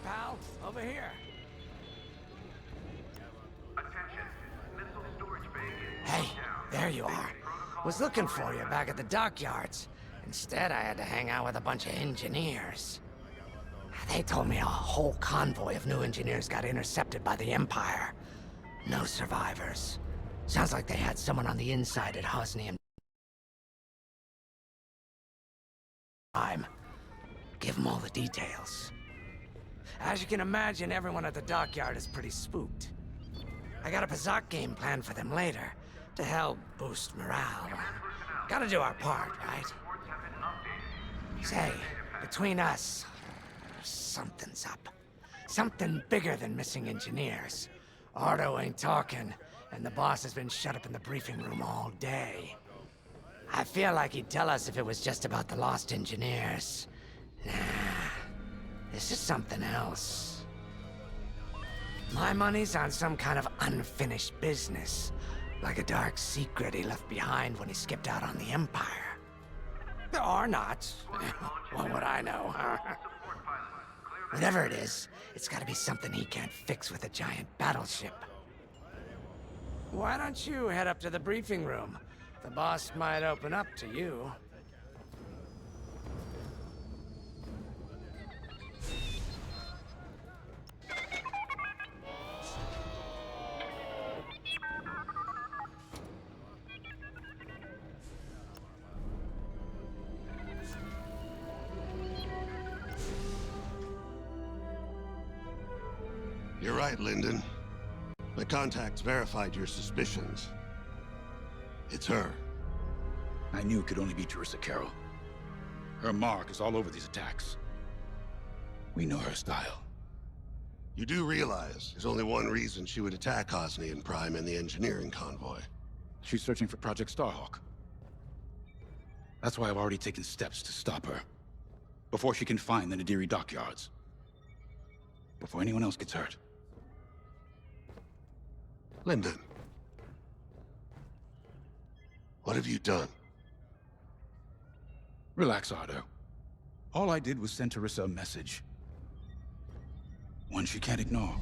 pal. Over here. Hey, there you are. Was looking for you back at the dockyards. Instead, I had to hang out with a bunch of engineers. They told me a whole convoy of new engineers got intercepted by the Empire. No survivors. Sounds like they had someone on the inside at Hosnian. Give them all the details. As you can imagine, everyone at the dockyard is pretty spooked. I got a Pazak game planned for them later, to help boost morale. Gotta do our part, right? Say, between us, something's up. Something bigger than missing engineers. Ardo ain't talking, and the boss has been shut up in the briefing room all day. I feel like he'd tell us if it was just about the lost engineers. Nah, this is something else. My money's on some kind of unfinished business. Like a dark secret he left behind when he skipped out on the Empire. Or not. What would I know, huh? Whatever it is, it's gotta be something he can't fix with a giant battleship. Why don't you head up to the briefing room? The boss might open up to you. You're right, Lyndon. My contacts verified your suspicions. It's her. I knew it could only be Teresa Carroll. Her mark is all over these attacks. We know her style. You do realize there's only one reason she would attack Hosnian Prime and the engineering convoy. She's searching for Project Starhawk. That's why I've already taken steps to stop her. Before she can find the Nadiri dockyards. Before anyone else gets hurt. Lyndon. What have you done? Relax, Ardo. All I did was send Teresa a message. One she can't ignore.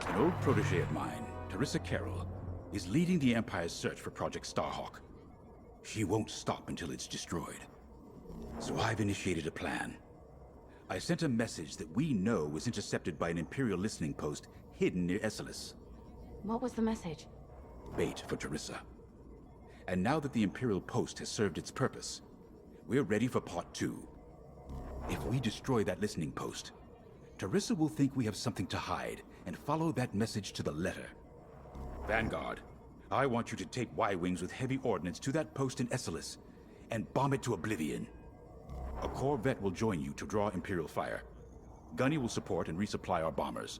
An old protege of mine, Teresa Carroll, is leading the Empire's search for Project Starhawk. She won't stop until it's destroyed. So I've initiated a plan. I sent a message that we know was intercepted by an Imperial listening post hidden near Esselis. What was the message? Bait for Teresa. And now that the Imperial post has served its purpose, we're ready for part 2. If we destroy that listening post, Teresa will think we have something to hide and follow that message to the letter. Vanguard, I want you to take Y-Wings with heavy ordnance to that post in Esselis and bomb it to oblivion. A Corvette will join you to draw Imperial fire. Gunny will support and resupply our bombers.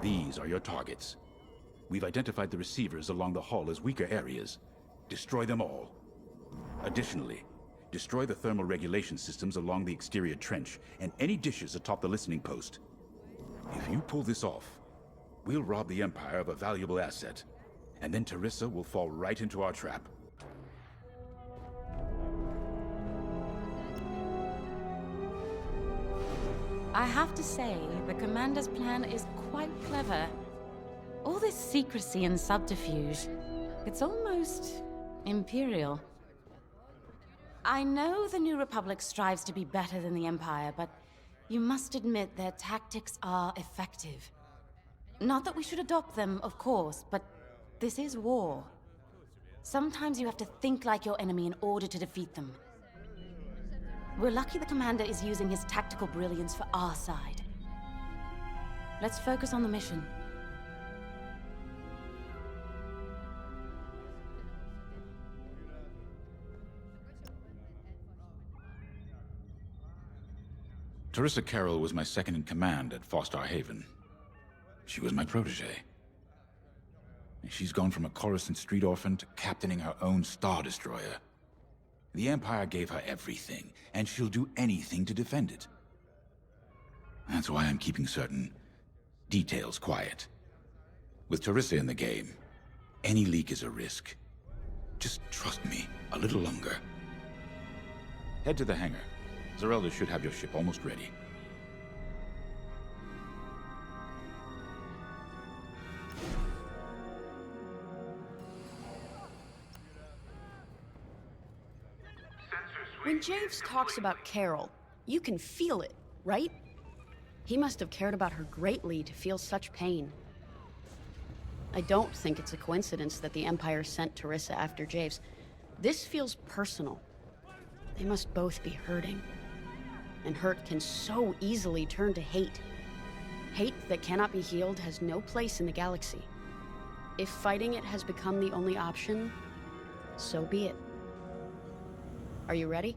These are your targets. We've identified the receivers along the hull as weaker areas. Destroy them all. Additionally, destroy the thermal regulation systems along the exterior trench and any dishes atop the listening post. If you pull this off, we'll rob the Empire of a valuable asset, and then Teresa will fall right into our trap. I have to say, the Commander's plan is quite clever. All this secrecy and subterfuge, it's almost Imperial. I know the New Republic strives to be better than the Empire, but you must admit their tactics are effective. Not that we should adopt them, of course, but this is war. Sometimes you have to think like your enemy in order to defeat them. We're lucky the Commander is using his tactical brilliance for our side. Let's focus on the mission. Teresa Carroll was my second in command at Fostar Haven. She was my protege. And she's gone from a Coruscant street orphan to captaining her own Star Destroyer. The Empire gave her everything, and she'll do anything to defend it. That's why I'm keeping certain details quiet. With Teresa in the game, any leak is a risk. Just trust me a little longer. Head to the hangar. Zerelda should have your ship almost ready. When Javes talks about Carol, you can feel it, right? He must have cared about her greatly to feel such pain. I don't think it's a coincidence that the Empire sent Teresa after Javes. This feels personal. They must both be hurting. And hurt can so easily turn to hate. Hate that cannot be healed has no place in the galaxy. If fighting it has become the only option, so be it. Are you ready?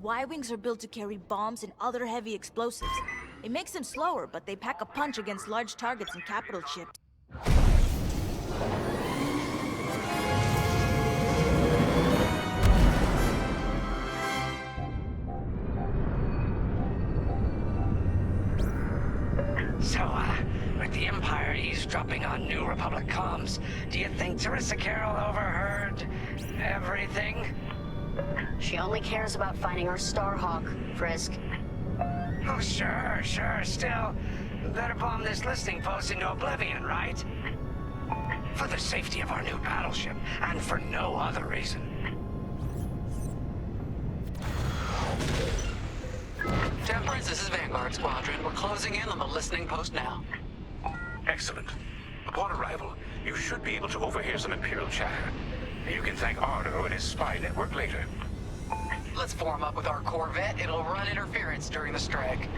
Y-Wings are built to carry bombs and other heavy explosives. It makes them slower, but they pack a punch against large targets and capital ships. So, with the Empire eavesdropping on New Republic comms, do you think Teresa Carroll overheard everything? She only cares about finding her Starhawk, Frisk. Oh, sure. Still, better bomb this listening post into oblivion, right? For the safety of our new battleship, and for no other reason. Temperance, this is Vanguard Squadron. We're closing in on the listening post now. Excellent. Upon arrival, you should be able to overhear some Imperial chatter. You can thank Ardo and his spy network later. Let's form up with our Corvette. It'll run interference during the strike.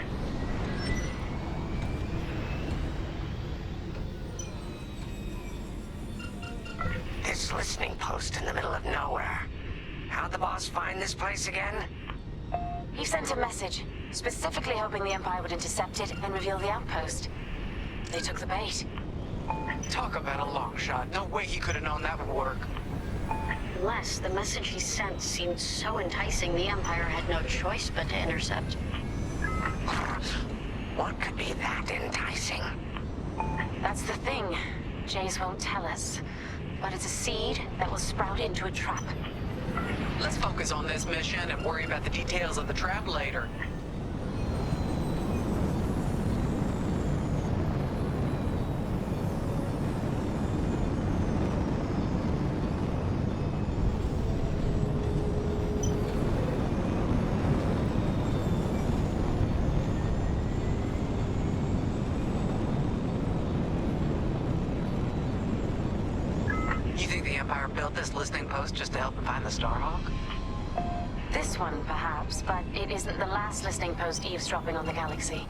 This listening post in the middle of nowhere. How'd the boss find this place again? He sent a message, specifically hoping the Empire would intercept it and reveal the outpost. They took the bait. Talk about a long shot. No way he could have known that would work. Unless the message he sent seemed so enticing, the Empire had no choice but to intercept. What could be that enticing? That's the thing. Jays won't tell us. But it's a seed that will sprout into a trap. Let's focus on this mission and worry about the details of the trap later. You think the Empire built this listening post just to help him find the Starhawk? This one, perhaps, but it isn't the last listening post eavesdropping on the galaxy.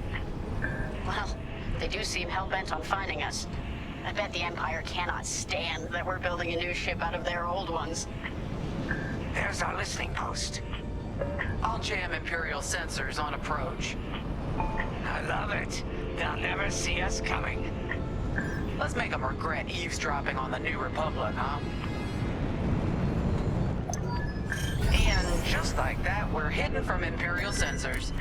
Well, they do seem hell-bent on finding us. I bet the Empire cannot stand that we're building a new ship out of their old ones. There's our listening post. I'll jam Imperial sensors on approach. I love it. They'll never see us coming. Let's make them regret eavesdropping on the New Republic, huh? And just like that, we're hidden from Imperial sensors.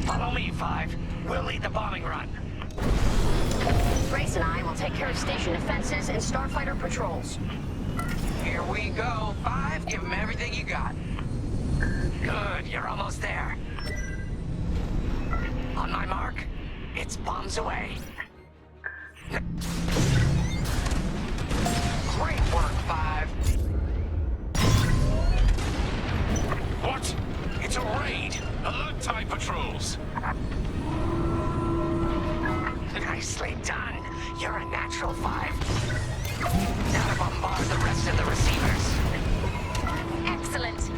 Follow me, Five. We'll lead the bombing run. Grace and I will take care of station defenses and starfighter patrols. Here we go. Five, give them everything you got. Good, you're almost there. On my mark, it's bombs away. Great work, Five. What? It's a raid! Alert TIE patrols! Nicely done. You're a natural, Five. Now to bombard the rest of the receivers. Excellent.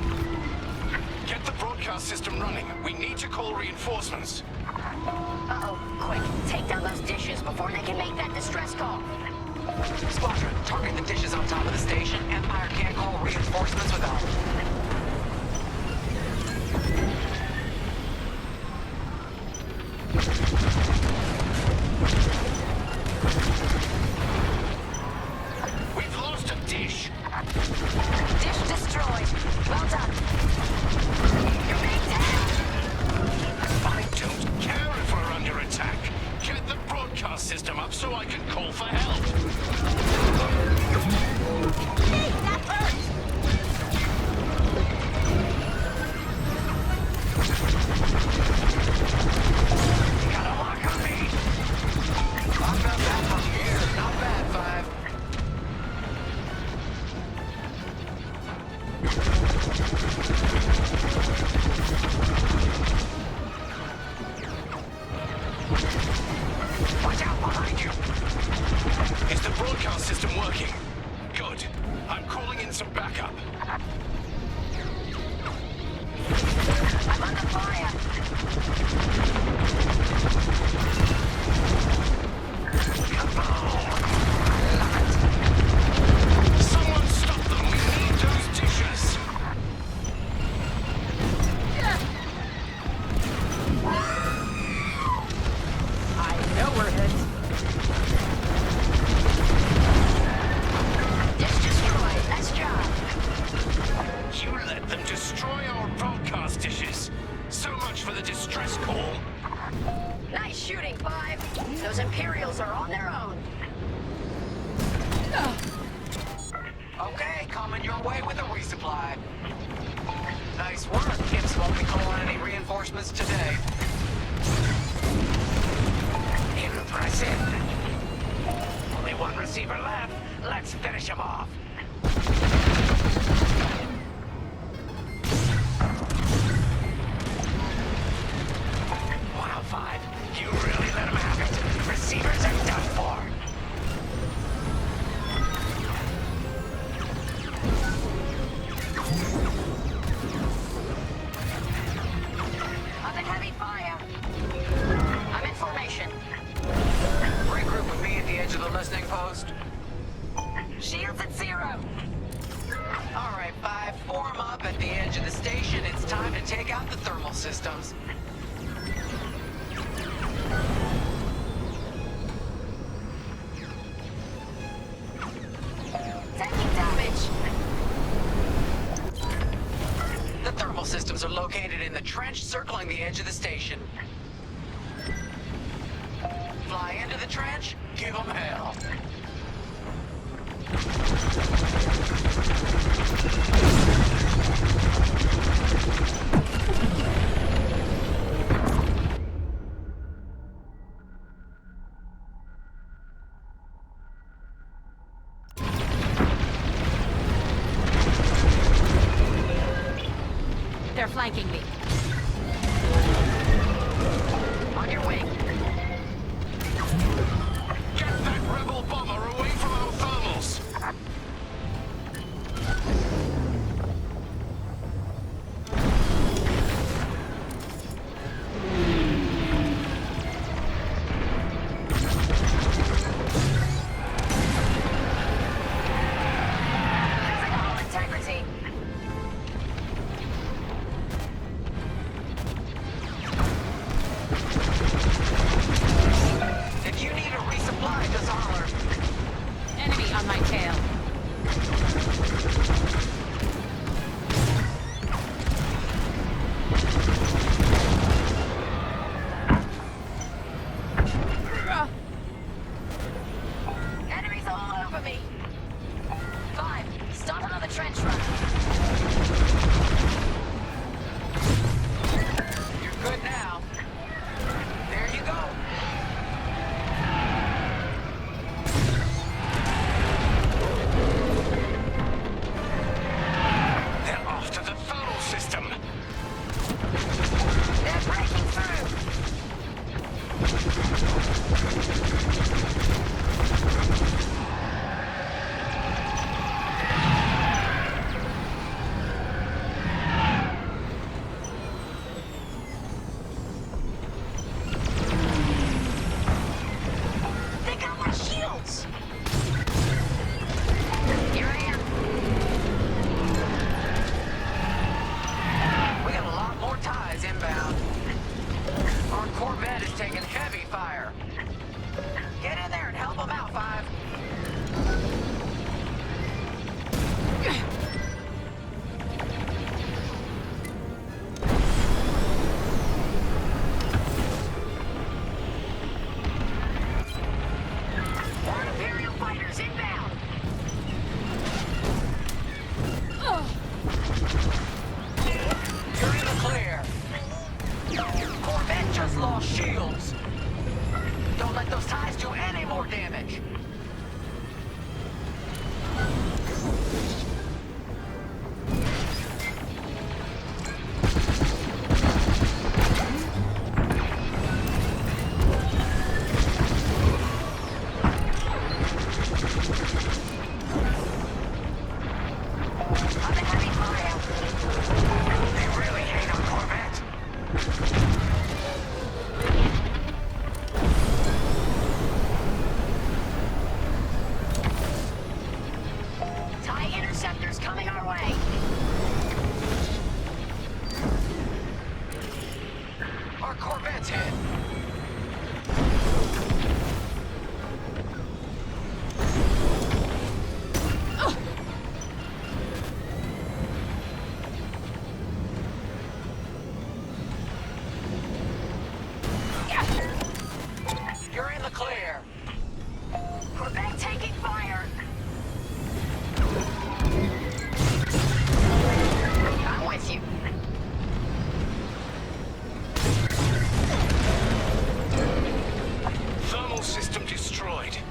Get the broadcast system running. We need to call reinforcements. Uh-oh, quick, take down those dishes before they can make that distress call. Squadron, target the dishes on top of the station. Empire can't call reinforcements without them. We've lost a dish. Dish destroyed. Well done. You're being tagged! up so I can call for help. Hey, that hurts! Got a lock on me. I'm not bad from here. Not bad, Five. Watch out behind you. Is the broadcast system working? Good. I'm calling in some backup. I'm under fire. Come on. Someone stop them! We need those dishes! I know we're hit. Dish destroyed. Nice job. You let them destroy our broadcast dishes! So much for the distress call. Nice shooting, Five. Those Imperials are on their own. Okay, coming your way with a resupply. Nice work. Imps won't be calling any reinforcements today. Impressive. Only one receiver left. Let's finish him off. Wow, Five. You really let him have it. Receivers are done for. Up in heavy fire. I'm in formation. Regroup with me at the edge of the listening post. Shields at 0. All right, Five, form up at the edge of the station. It's time to take out the thermal systems. Taking damage. The thermal systems are located in the trench circling the edge of the station. Fly into the trench, give them hell. They're flanking me. On your way. Get that rebel bomber away from our thermals! Losing all integrity. If you need a resupply, just holler. Enemy on my tail. Enemies all over me. 5. Start another trench run. You're good now. There you go. They're after the thermal system! They're breaking through. They got my shields. Here I am. We got a lot more ties inbound. Our Corvette is taking heavy fire. Get in there and help them out, Five. all shields! Don't let those ties do any more damage!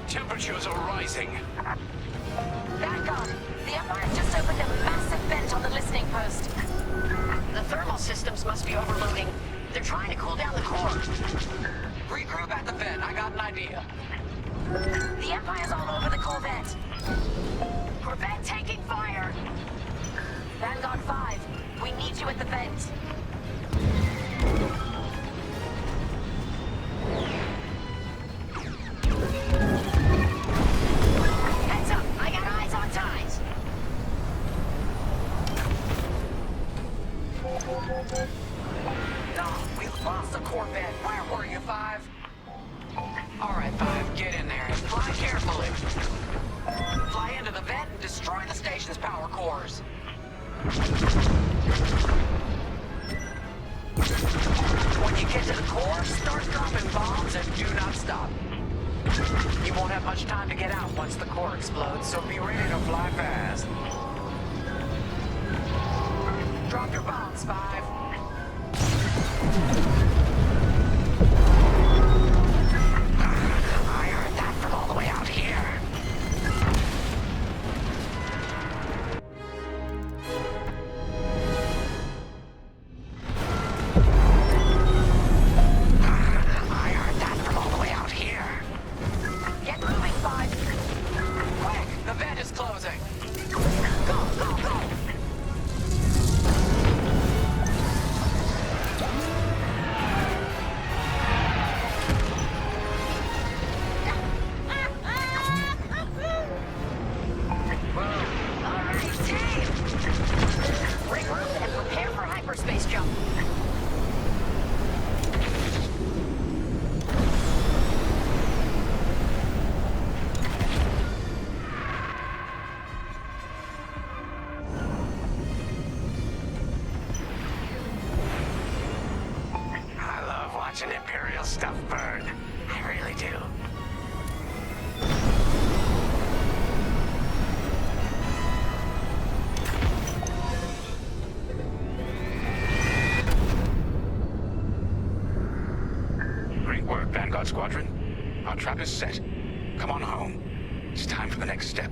Temperatures are rising. Back on. The Empire's just opened a massive vent on the listening post. The thermal systems must be overloading. They're trying to cool down the core. Regroup at the vent. I got an idea. The Empire's all over the Corvette. Corvette taking fire. Vanguard 5, we need you at the vent. Heads up, I got eyes on ties. No, we lost the Corvette. Where were you, 5? All right, 5, get in there and fly carefully. Fly into the vent and destroy the station's power cores. When you get to the core, start dropping bombs and do not stop. You won't have much time to get out once the core explodes, so be ready to fly fast. Drop your bombs, 5. I heard that from all the way out here. I heard that from all the way out here. Get moving, 5. Quick, the vent is closing. Go, go, go. Alright, team! Regroup and prepare for hyperspace jump. I love watching Imperial stuff burn. I really do. Great work, Vanguard Squadron. Our trap is set. Come on home. It's time for the next step.